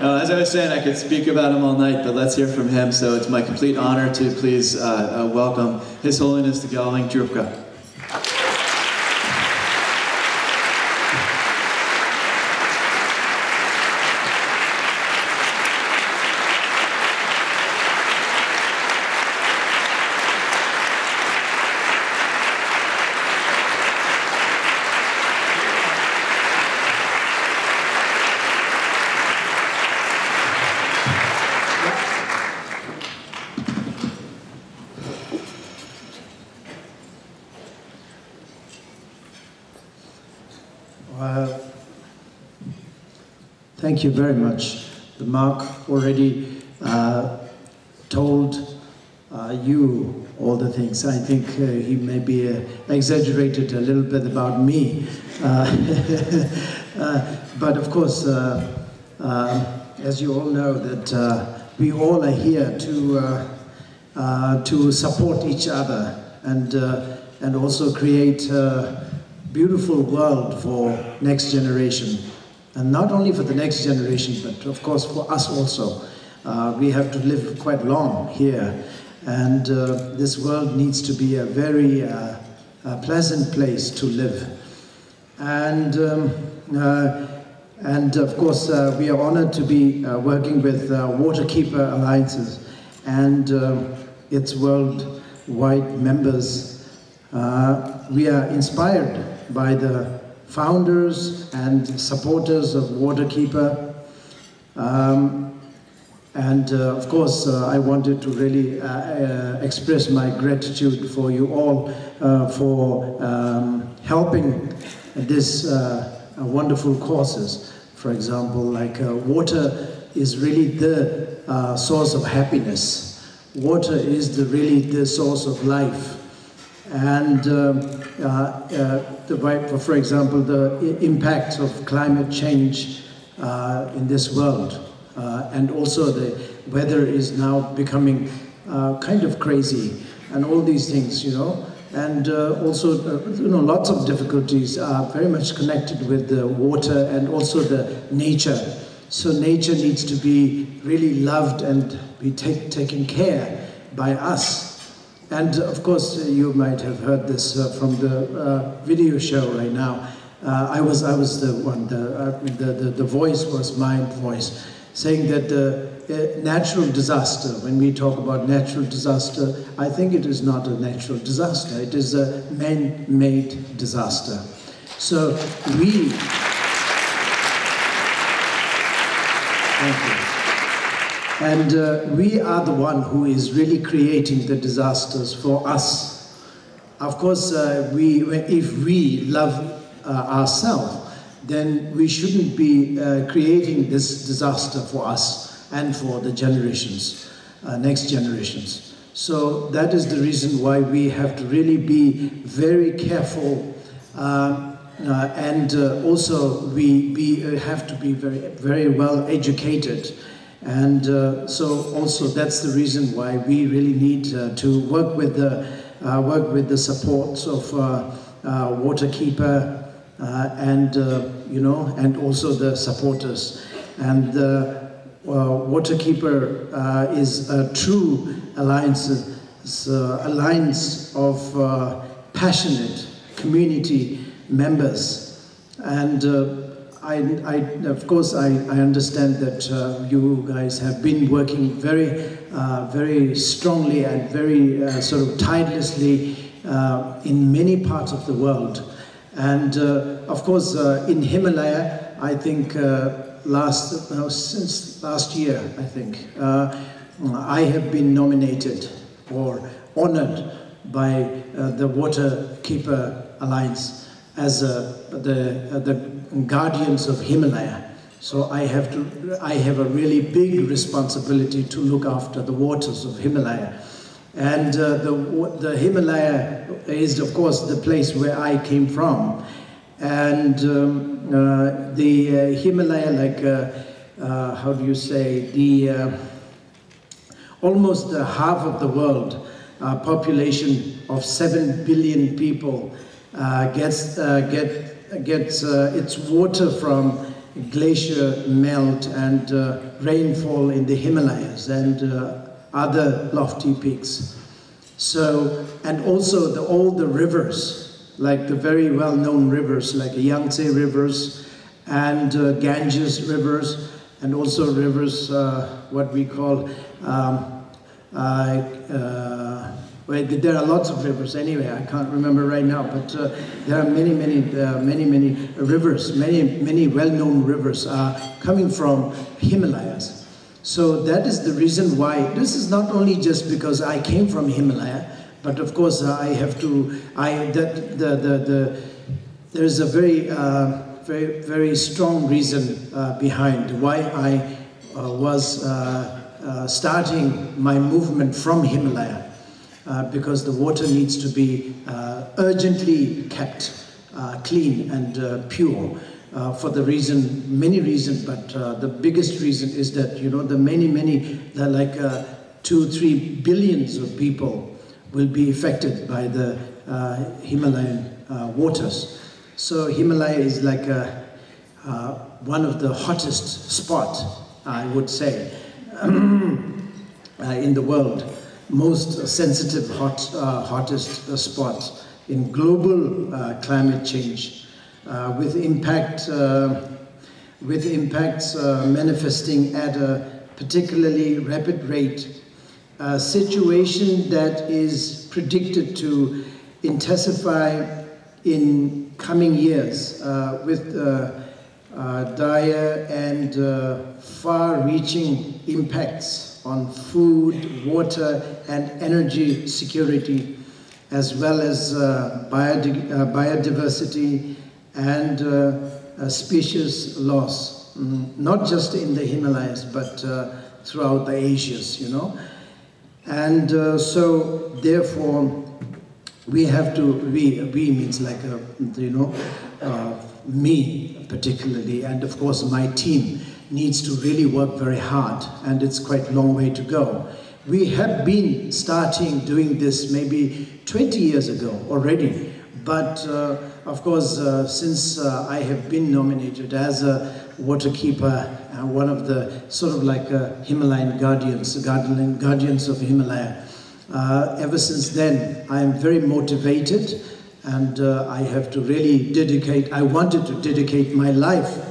As I was saying, I could speak about him all night, but let's hear from him. So it's my complete honor to please welcome His Holiness the Gyalwang Drukpa. Thank you very much. Mark already told you all the things. I think he maybe exaggerated a little bit about me. But of course, as you all know, that we all are here to support each other and also create a beautiful world for next generation. And not only for the next generation, but of course for us also. We have to live quite long here. And this world needs to be a very pleasant place to live. And of course, we are honored to be working with Waterkeeper Alliances and its worldwide members. We are inspired by the founders and supporters of Waterkeeper. Of course, I wanted to really express my gratitude for you all for helping this wonderful causes. For example, like water is really the source of happiness. Water is really the source of life. And for example, the impact of climate change in this world. And also the weather is now becoming kind of crazy, and all these things, you know. And also, you know, lots of difficulties are very much connected with the water and also the nature. So nature needs to be really loved and be taken care by us. And of course, you might have heard this from the video show right now. I was the one. The voice was my voice, saying that the natural disaster. When we talk about natural disaster, I think it is not a natural disaster. It is a man-made disaster. So we. Thank you. And we are the one who is really creating the disasters for us. Of course, if we love ourselves, then we shouldn't be creating this disaster for us and for the generations, next generations. So that is the reason why we have to really be very careful, and also we have to be very well educated. And so also that's the reason why we really need to work with the supports of Waterkeeper and you know, and also the supporters. And Waterkeeper is a true alliance of passionate community members. And of course, I understand that you guys have been working very strongly and very sort of tirelessly in many parts of the world. And of course, in Himalaya, I think since last year, I think, I have been nominated or honored by the Waterkeeper Alliance as the guardians of Himalaya. So I have a really big responsibility to look after the waters of Himalaya. And the Himalaya is, of course, the place where I came from. And the Himalaya, like, how do you say, almost half of the world, population of 7 billion people gets its water from glacier melt and rainfall in the Himalayas and other lofty peaks. So, and also all the rivers, like the very well-known rivers, like the Yangtze rivers and Ganges rivers, and also rivers, what we call, there are lots of rivers anyway, I can't remember right now, but there are many rivers, many well-known rivers are coming from Himalayas. So that is the reason why. This is not only just because I came from Himalaya, but of course I have to, there is a very strong reason behind why I was starting my movement from Himalaya. Because the water needs to be urgently kept clean and pure for the reason, many reasons, but the biggest reason is that, you know, the like 2-3 billions of people will be affected by the Himalayan waters. So Himalaya is like one of the hottest spots, I would say, in the world. Most sensitive, hottest spot in global climate change, with impacts manifesting at a particularly rapid rate. A situation that is predicted to intensify in coming years with dire and far-reaching impacts on food, water, and energy security, as well as biodiversity and species loss, not just in the Himalayas, but throughout the Asias, you know. And so, therefore, we have to, we means like, you know, me particularly, and of course my team, needs to really work very hard, and it's quite a long way to go. We have been starting doing this maybe 20 years ago already, but of course, since I have been nominated as a Waterkeeper, one of the sort of like Himalayan guardians of Himalaya, ever since then I am very motivated, and I have to really I wanted to dedicate my life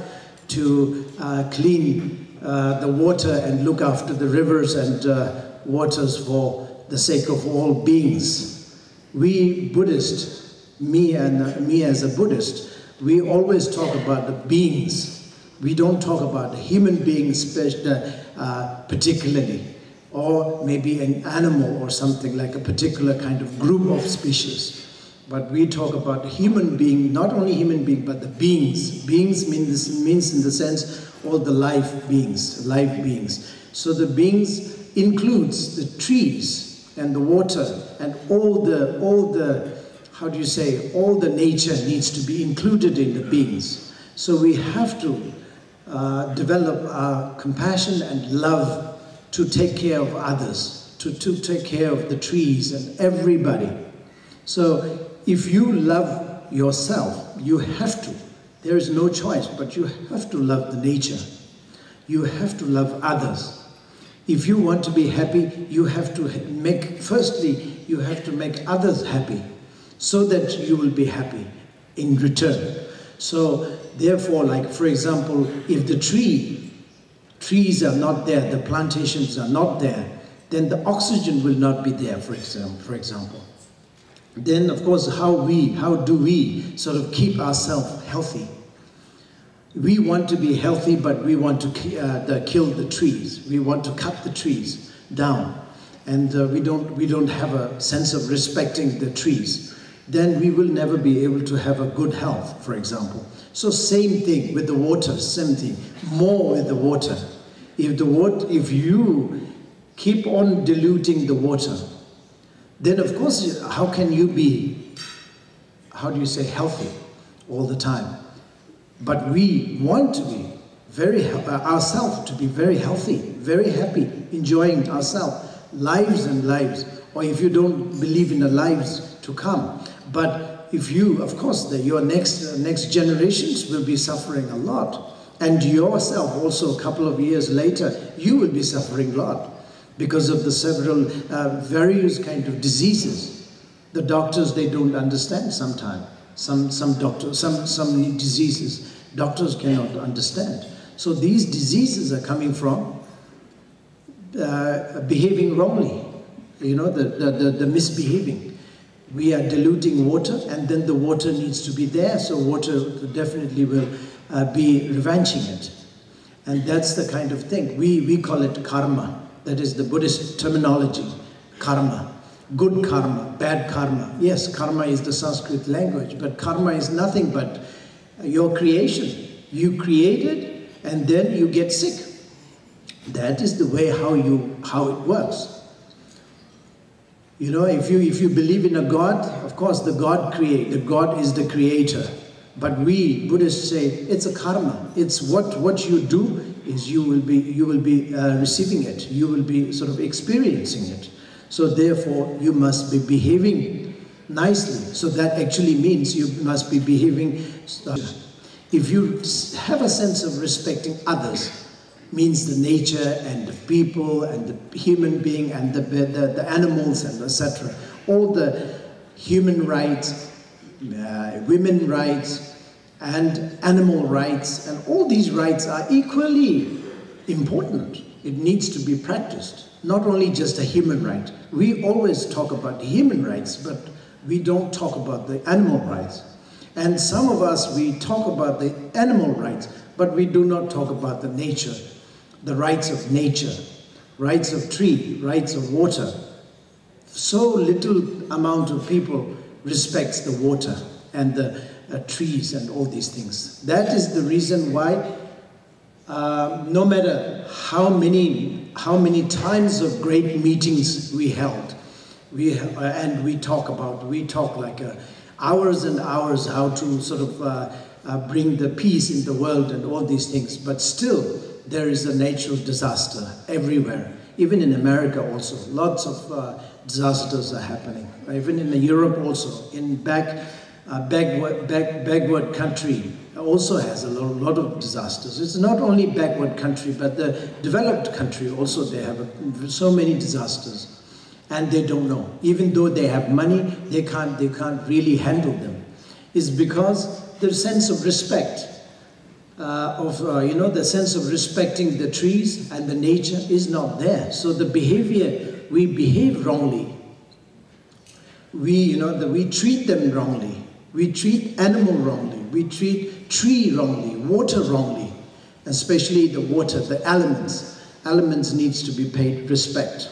to clean the water and look after the rivers and waters for the sake of all beings. We Buddhists, me as a Buddhist, we always talk about the beings. We don't talk about human beings particularly, or maybe an animal or something like a particular kind of group of species. But we talk about human being, not only human being, but the beings. Beings means in the sense all the life beings. So the beings includes the trees and the water and all the how do you say, all the nature needs to be included in the beings. So we have to develop compassion and love to take care of others, to take care of the trees and everybody. So if you love yourself, you have to. There is no choice, but you have to love the nature. You have to love others. If you want to be happy, you have to firstly, you have to make others happy, so that you will be happy in return. So therefore, like for example, if the trees are not there, the plantations are not there, then the oxygen will not be there, for example. Then of course, how do we sort of keep ourselves healthy? We want to be healthy, but we want to kill the trees. We want to cut the trees down, and we don't have a sense of respecting the trees. Then we will never be able to have a good health, for example. So same thing with the water, same thing. More with the water. If you keep on diluting the water, then of course, how can you be, how do you say, healthy all the time? But we want to be ourselves to be very healthy, very happy, enjoying ourselves, lives and lives. Or if you don't believe in the lives to come, but if you, of course, your next generations will be suffering a lot, And yourself also, a couple of years later, you will be suffering a lot because of the several various kind of diseases. The doctors, they don't understand sometimes. Some diseases, doctors cannot understand. So these diseases are coming from behaving wrongly, you know, the misbehaving. We are diluting water, and then the water needs to be there, so water definitely will be revenging it. And that's the kind of thing. We call it karma. That is the Buddhist terminology, karma. Good karma, bad karma. Yes, karma is the Sanskrit language, but karma is nothing but your creation. You created, and then you get sick. That is the way how it works. You know, if you believe in a God, of course the God is the creator. But we Buddhists say it's a karma. It's what you do is you will be receiving it. You will be sort of experiencing it. So therefore you must be behaving nicely. So that actually means you must be behaving. If you have a sense of respecting others, means the nature and the people and the human being and the animals and etc. All the human rights, women rights and animal rights, and all these rights are equally important. It needs to be practiced, not only just a human right. We always talk about the human rights, but we don't talk about the animal rights. And some of us, we talk about the animal rights, but we do not talk about the nature. The rights of nature, rights of tree, rights of water. So little amount of people respects the water and the trees and all these things. That is the reason why no matter how many times of great meetings we held, we talk like hours and hours how to sort of bring the peace in the world and all these things, but still there is a natural disaster everywhere. Even in America also, lots of disasters are happening. Even in Europe also, in backward country also has a lot of disasters. It's not only backward country, but the developed country also, they have so many disasters. And they don't know. Even though they have money, they can't really handle them. It's because the sense of respect, the sense of respecting the trees and the nature is not there. So the behavior, we behave wrongly. We treat them wrongly. We treat animal wrongly. We treat tree wrongly, water wrongly, especially the water, the elements. Elements needs to be paid respect.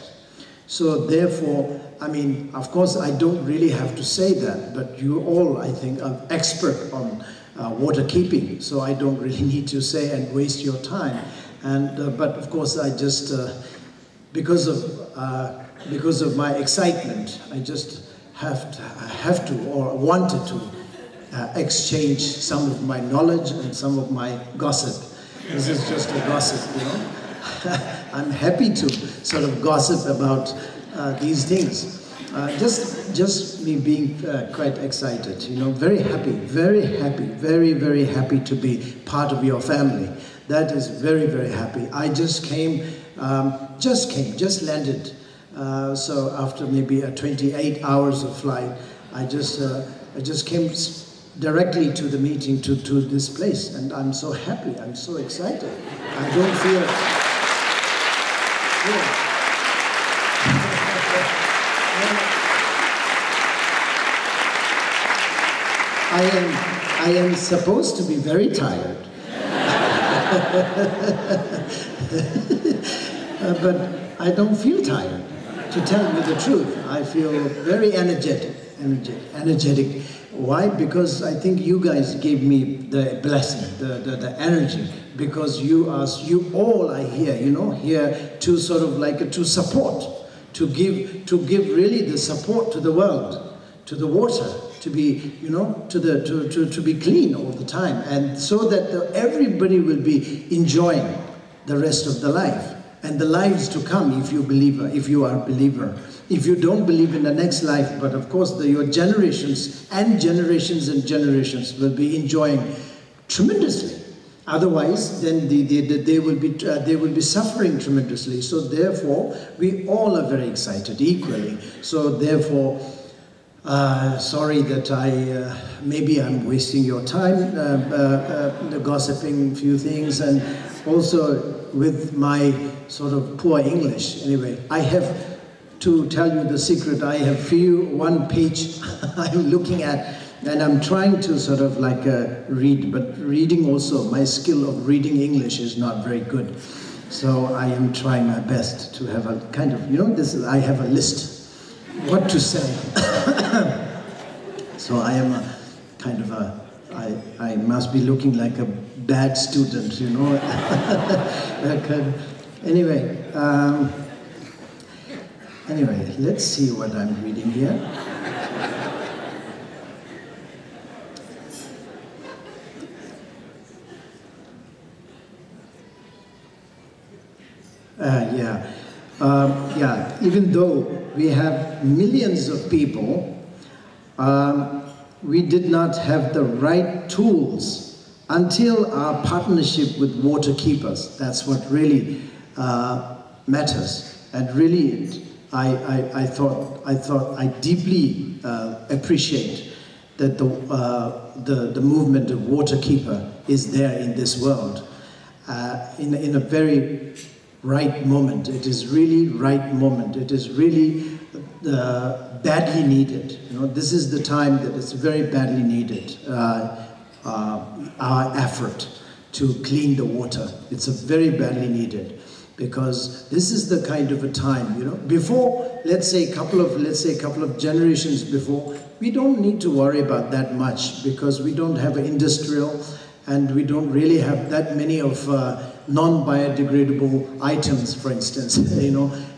So therefore, I mean, of course, I don't really have to say that, but you all, I think, are expert on water keeping, so I don't really need to say and waste your time. And but of course, I just because of my excitement, I just have to or wanted to exchange some of my knowledge and some of my gossip. This is just a gossip, you know. I'm happy to sort of gossip about these things. Just me being quite excited, you know, very happy, very, very happy to be part of your family. That is very, very happy. I just landed. So after maybe 28 hours of flight, I just came directly to the meeting to this place, and I'm so happy. I'm so excited. I don't feel. Yeah. I am supposed to be very tired, but I don't feel tired. To tell you the truth, I feel very energetic. Why? Because I think you guys gave me the blessing, the energy. Because you all are here, you know, here to sort of like to support, to give really the support to the world, to the water, to be, you know, to be clean all the time, and so that everybody will be enjoying the rest of the life and the lives to come. If you are a believer, if you don't believe in the next life, but of course your generations and generations will be enjoying tremendously. Otherwise, then they will be suffering tremendously. So therefore, we all are very excited equally. So therefore, sorry that maybe I'm wasting your time gossiping a few things, and also with my sort of poor English. Anyway, I have to tell you the secret. I have one page I'm looking at, and I'm trying to sort of like read, but reading also, my skill of reading English is not very good. So I am trying my best to have a kind of, I have a list, what to say. So I am a kind of I must be looking like a bad student, Anyway, let's see what I'm reading here. Even though we have millions of people, we did not have the right tools until our partnership with Waterkeepers. That's what really matters. And really, I deeply appreciate that the movement of Waterkeeper is there in this world in a very right moment. It is really right moment. It is really badly needed. This is the time that it's very badly needed. Our effort to clean the water. It's a very badly needed, because this is the kind of a time, Before, let's say a couple of generations before, we don't need to worry about that much, because we don't have an industrial, and we don't really have that many of non-biodegradable items, for instance.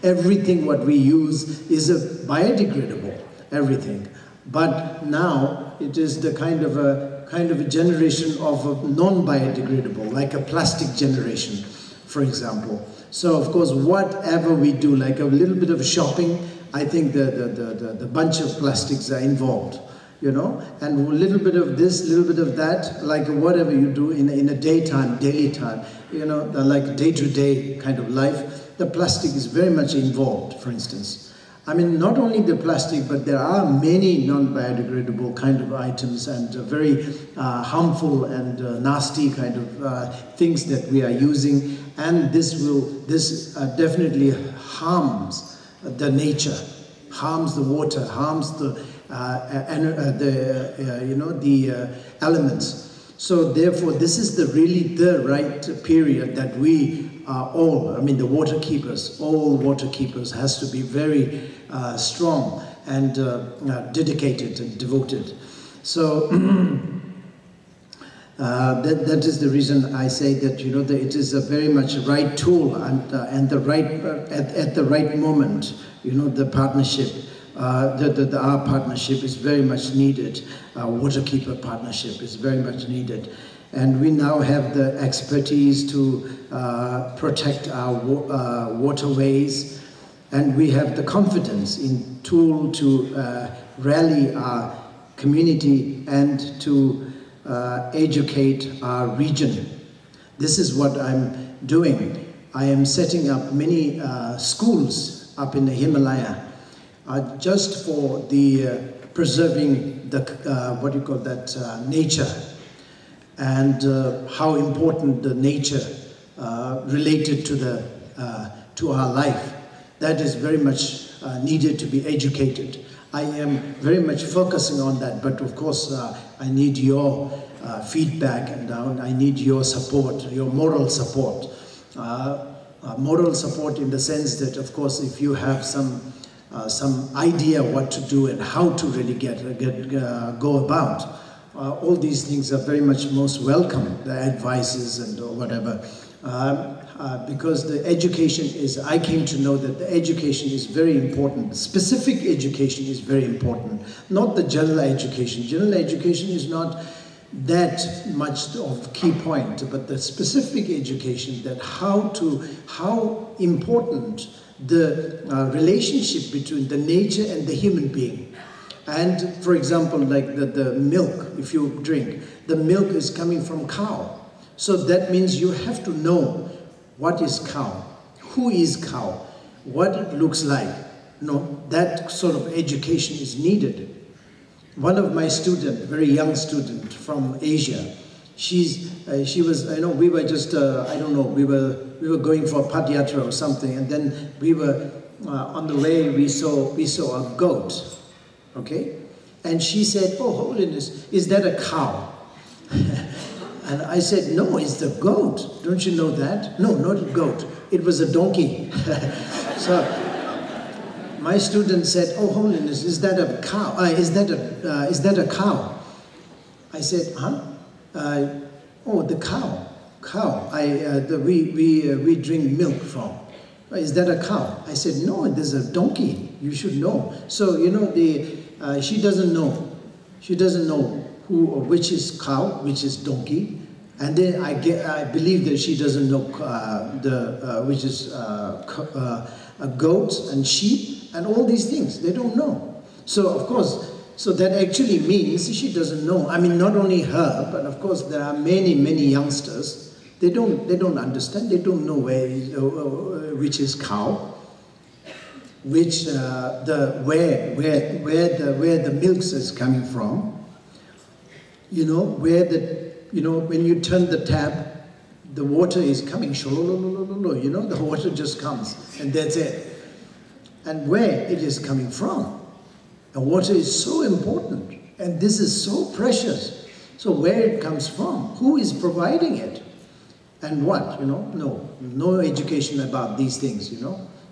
Everything what we use is biodegradable, everything. But now it is the kind of a generation of non-biodegradable, like a plastic generation, for example. So of course, whatever we do, like a little bit of shopping, I think the bunch of plastics are involved. And a little bit of this, little bit of that, like whatever you do in a daytime, daily time, like day-to-day kind of life, the plastic is very much involved, for instance. I mean, not only the plastic, but there are many non-biodegradable kind of items and very harmful and nasty kind of things that we are using, and this definitely harms the nature, harms the water, harms the elements. So therefore, this is really the right period that we all, the Waterkeepers, all Waterkeepers has to be very strong and dedicated and devoted. So that is the reason I say that that it is a very much right tool and the right at the right moment. The partnership. Our partnership is very much needed. Our Waterkeeper partnership is very much needed. And we now have the expertise to protect our waterways, and we have the confidence in tool to rally our community and to educate our region. This is what I'm doing. I am setting up many schools up in the Himalaya, just for the preserving the nature, and how important the nature related to our life. That is very much needed to be educated. I am very much focusing on that, but of course I need your feedback, and I need your support, your moral support. Moral support in the sense that, of course, if you have some idea what to do and how to really go about. All these things are very much most welcome, the advices and whatever. Because the education is, I came to know that the education is very important. Specific education is very important, not the general education. General education is not that much of key point, but the specific education, that how important the relationship between the nature and the human being. And for example, like the milk, if you drink, the milk is coming from cow. So that means you have to know what is cow, who is cow, what it looks like. That sort of education is needed. One of my students, very young student from Asia, she was, we were just, I don't know, we were going for a padayatra or something, and then we were, on the way, we saw a goat, okay? And she said, "Oh, Holiness, is that a cow?" And I said, "No, it's the goat. Don't you know that?" "No, not a goat. It was a donkey." So my student said, "Oh, Holiness, is that a cow? Is that a cow?" I said, "Huh? Oh, the cow. Cow. We drink milk from. Is that a cow?" I said, "No, there's a donkey. You should know." So she doesn't know. She doesn't know who or which is cow, which is donkey, and then I believe that she doesn't know which is goats and sheep and all these things. They don't know. So of course, so that actually means she doesn't know. I mean, not only her, but of course there are many youngsters. They don't understand. They don't know which is cow, which where the milk is coming from. When you turn the tap, the water is coming, the water just comes, and that's it. And where it is coming from. And water is so important, and this is so precious. So where it comes from, who is providing it, and what, no education about these things,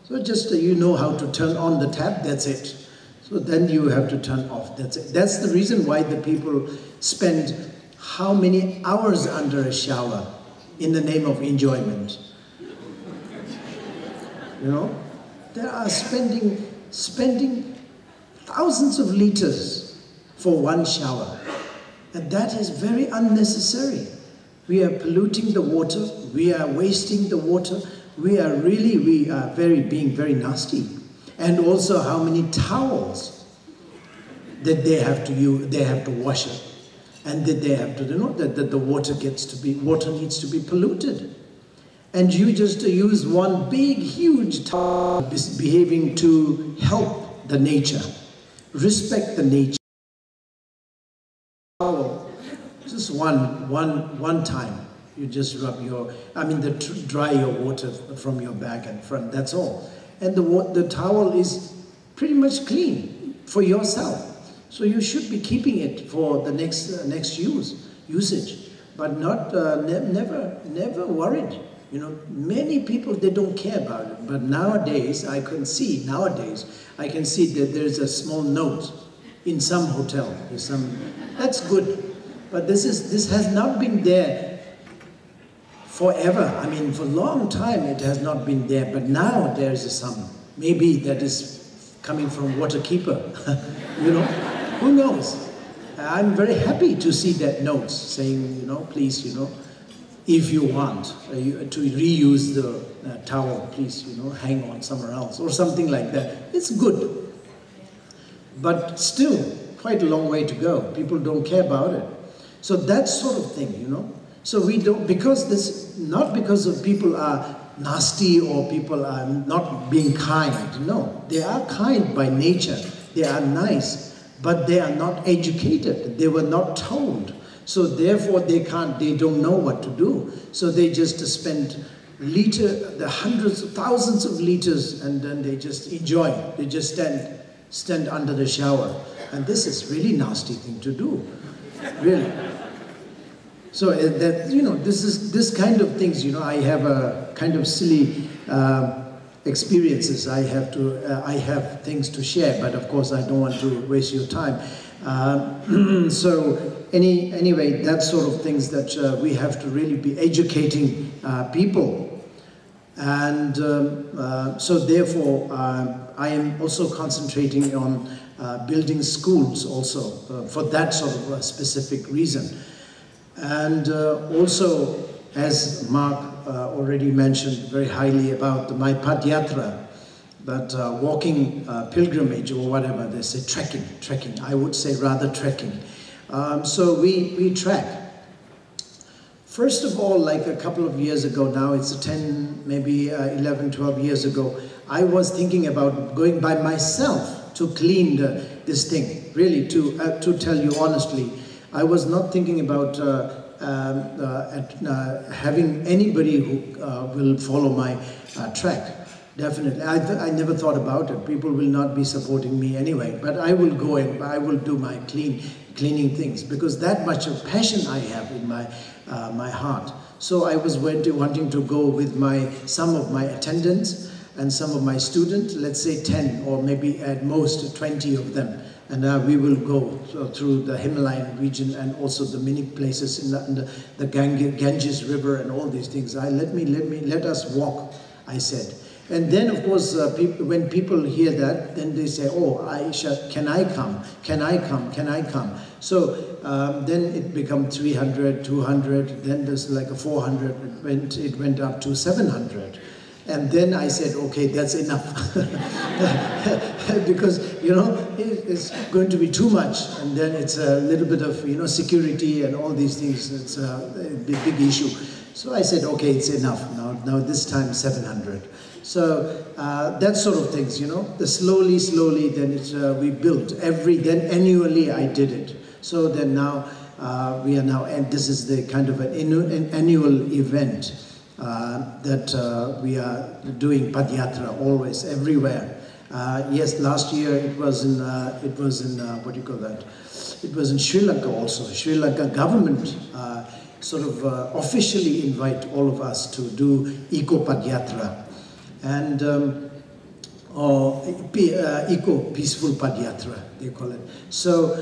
So just you know how to turn on the tap, that's it. So then you have to turn off, that's it. That's the reason why the people spend how many hours under a shower in the name of enjoyment. They are spending thousands of liters for one shower. And that is very unnecessary. We are polluting the water, we are wasting the water, we are being very nasty. And also how many towels that they have to use, they have to wash it. And that they have to that the water needs to be polluted. And you just use one big, huge towel behaving to help the nature, respect the nature. Just one time, you just rub dry your water from your back and front, that's all. And the towel is pretty much clean for yourself. So you should be keeping it for the next usage, but not never worried. Many people, they don't care about it. But nowadays I can see that there's a small note in some hotel. That's good, but this has not been there forever. I mean, for a long time it has not been there. But now there's some. Maybe that is coming from Waterkeeper. Who knows? I'm very happy to see that note saying, please, if you want to reuse the towel, please, hang on somewhere else or something like that. It's good. But still, quite a long way to go. People don't care about it. So that sort of thing, So we don't, not because of people are nasty or people are not being kind. No, they are kind by nature. They are nice. But they are not educated. They were not told. So therefore they don't know what to do. So they just spend the hundreds of thousands of liters, and then they just enjoy. They just stand under the shower. And this is really nasty thing to do. Really. So this kind of things, I have a kind of silly experiences. I have things to share, but of course I don't want to waste your time. So anyway, that sort of things that we have to really be educating people. And so therefore I am also concentrating on building schools also for that sort of a specific reason. And also, as Mark already mentioned very highly about my padayatra, that walking pilgrimage or whatever, they say trekking, I would say rather trekking. So we trek First of all, like a couple of years ago now, it's 10, maybe 11, 12 years ago, I was thinking about going by myself to clean this thing. Really, to tell you honestly, I was not thinking about having anybody who will follow my track. Definitely. I never thought about it. People will not be supporting me anyway, but I will go and I will do my cleaning things, because that much of passion I have in my heart. So I was wanting to go with some of my attendants and some of my students, let's say 10 or maybe at most 20 of them. And we will go through the Himalayan region and also the many places in the Ganges River and all these things. Let us walk, I said. And then, of course, when people hear that, then they say, oh, can I come? Can I come? Can I come? So then it became 300, 200, then there's like a 400, it went up to 700. And then I said, okay, that's enough. Because, you know, it's going to be too much. And then it's a little bit of, you know, security and all these things. It's a big issue. So I said, okay, it's enough. Now this time 700. So that sort of things, you know, slowly, then we built. Then annually I did it. So then now we are now, and this is the kind of an annual event that we are doing Padyatra always, everywhere. Yes, last year it was in what do you call that? It was in Sri Lanka also. Sri Lanka government sort of officially invite all of us to do Eco Padyatra. And Eco Peaceful Padyatra, they call it. So,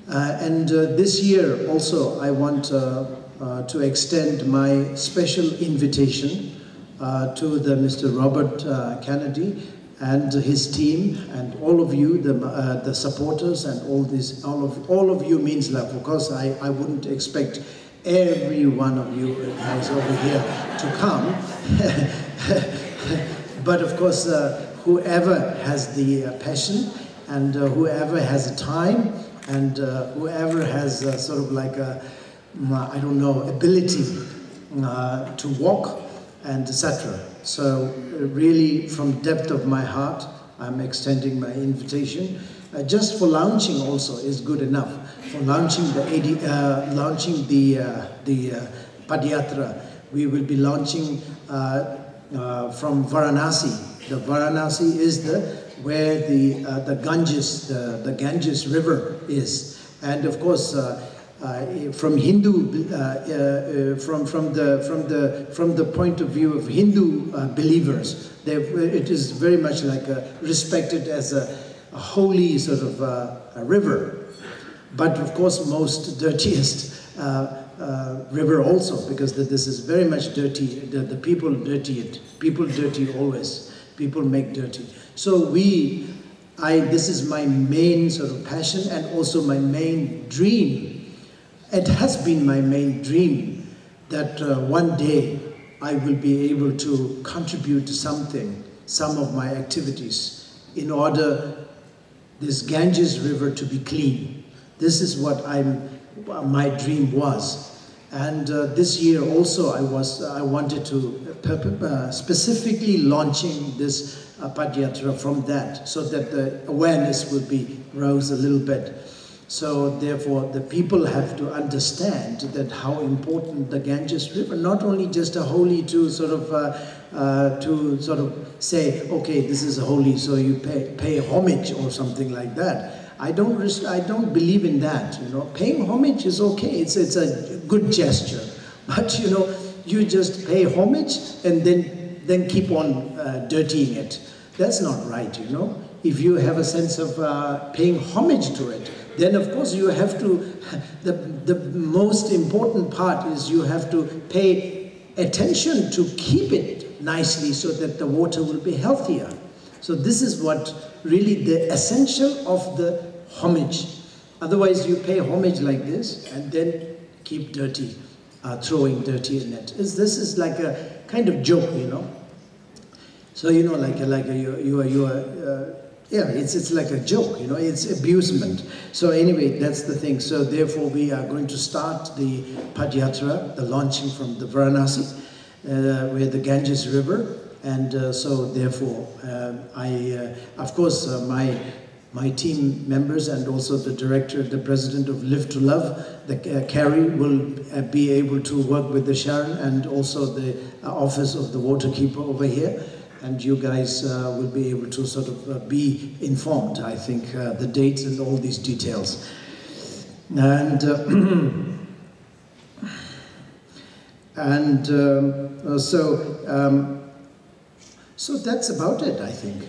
this year also I want to extend my special invitation to the Mr. Robert Kennedy and his team and all of you, the supporters, and all of you means love. Of course, I wouldn't expect every one of you guys over here to come. But of course, whoever has the passion and whoever has the time and whoever has sort of like a, I don't know, ability to walk and etc. So really, from depth of my heart, I'm extending my invitation. Just for launching also is good enough. For launching the Padyatra, we will be launching from Varanasi. The Varanasi is where the Ganges River is, and of course from Hindu from the point of view of Hindu believers, it is very much like respected as a holy sort of a river, but of course most dirtiest river also, because this is very much dirty. The people dirty it. People dirty always. People make dirty. So this is my main sort of passion and also my main dream. It has been my main dream that one day I will be able to contribute to something, some of my activities, in order this Ganges River to be clean. This is what my dream was. And this year also I wanted to specifically launching this Padyatra from that, so that the awareness will be rose a little bit. So therefore the people have to understand that how important the Ganges River, not only just a holy to sort of say, okay, this is holy, so you pay homage or something like that. I don't believe in that, you know. Paying homage is okay, it's a good gesture, but you know, you just pay homage and then keep on dirtying it. That's not right, you know. If you have a sense of paying homage to it, then of course you have to, the most important part is you have to pay attention to keep it nicely so that the water will be healthier. So this is what really the essential of the homage. Otherwise you pay homage like this and then keep dirty, throwing dirty in it. This is like a kind of joke, you know. So you know, like you are yeah, it's like a joke, you know, it's abusement. So anyway, that's the thing. So therefore we are going to start the Padyatra, the launching from the Varanasi, where the Ganges River, and so therefore of course, my team members and also the director, the president of Live to Love, the Carrie, will be able to work with the Sharon and also the office of the Waterkeeper over here. And you guys will be able to sort of be informed, I think, the dates and all these details. And so that's about it, I think.